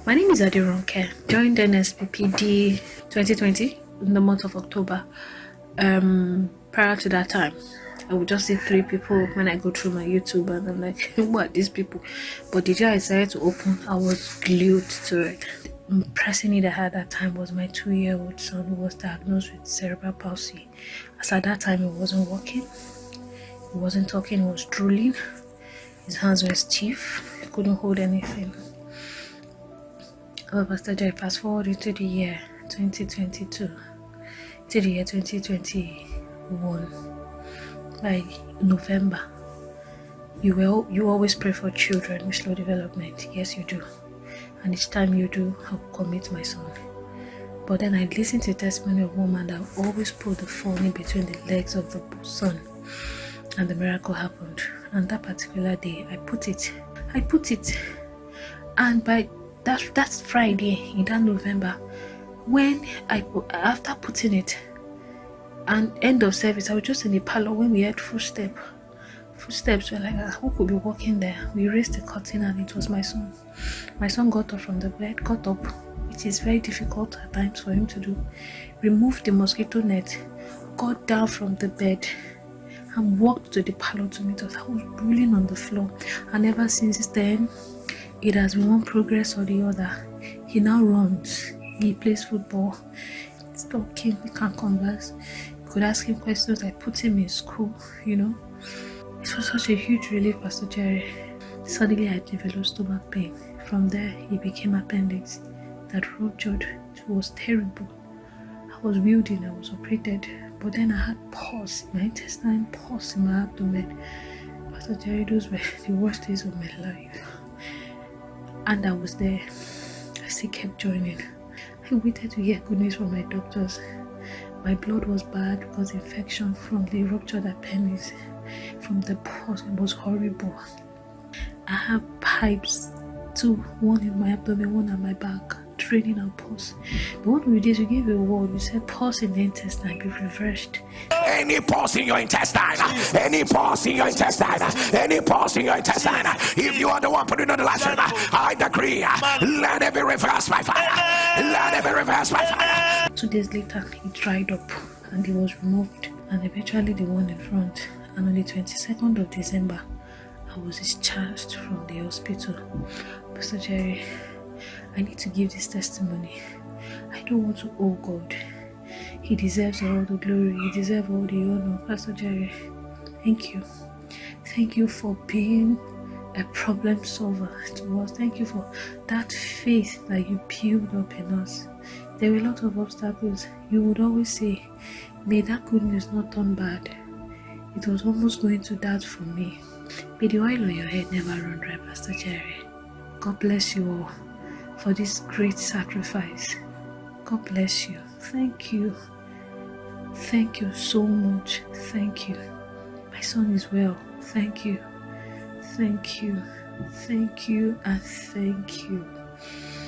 My name is Adironke. Joined Nsppd 2020 in the month of October. Prior to that time, I would just see 3 people when I go through my YouTube, and I'm like, what are these people? But the day I decided to open, I was glued to it. The pressing need I had at that time was my 2-year-old son who was diagnosed with cerebral palsy. As at that time, he wasn't walking, he wasn't talking, he was drooling, his hands were stiff, he couldn't hold anything. Pastor Joy, fast forward into the year 2022, to the year 2021. By November, you always pray for children with slow development. Yes, you do. And each time you do, I'll commit my son. But then I listened to the testimony of a woman that always put the phone in between the legs of the son, and the miracle happened. And that particular day, I put it, and by that's Friday in that November, when after putting it, and end of service, I was just in the parlor when we heard footsteps were like, who could be walking there? We raised the curtain and it was my son. My son got up from the bed, which is very difficult at times for him to do, removed the mosquito net, got down from the bed and walked to the parlor to meet us. I was rolling on the floor, and ever since then, it has been one progress or the other. He now runs, he plays football, he's talking, we can converse. You could ask him questions. I put him in school, It was such a huge relief, Pastor Jerry. Suddenly I developed stomach pain. From there, it became appendix that ruptured. It was terrible. I was wheeled, I was operated, but then I had pus in my intestine, pus in my abdomen. Pastor Jerry, those were the worst days of my life. And I was there. I still kept joining. I waited to hear good news from my doctors. My blood was bad because infection from the ruptured appendix, from the pus. It was horrible. I have pipes, 2, one in my abdomen, one at my back, draining out pus. But what we did, we gave a word. We said pus in the intestine be reversed. Any pus in your intestine, any pus in your intestine, any pus in your intestine. If you are the one putting on the lesson, I decree, let it be reversed by fire. Let it be reversed by fire. 2 days later, it dried up and it was removed, and eventually the one in front. And on the 22nd of December, I was discharged from the hospital. Pastor Jerry, I need to give this testimony. I don't want to owe God. He deserves all the glory. He deserves all the honor. Pastor Jerry, thank you. Thank you for being a problem solver to us. Thank you for that faith that you built up in us. There were a lot of obstacles. You would always say, may that good news not turn bad. It was almost going to that for me. May the oil on your head never run dry, Pastor Jerry. God bless you all for this great sacrifice. God bless you. Thank you. Thank you so much. Thank you. My son is well. Thank you. Thank you. Thank you and thank you.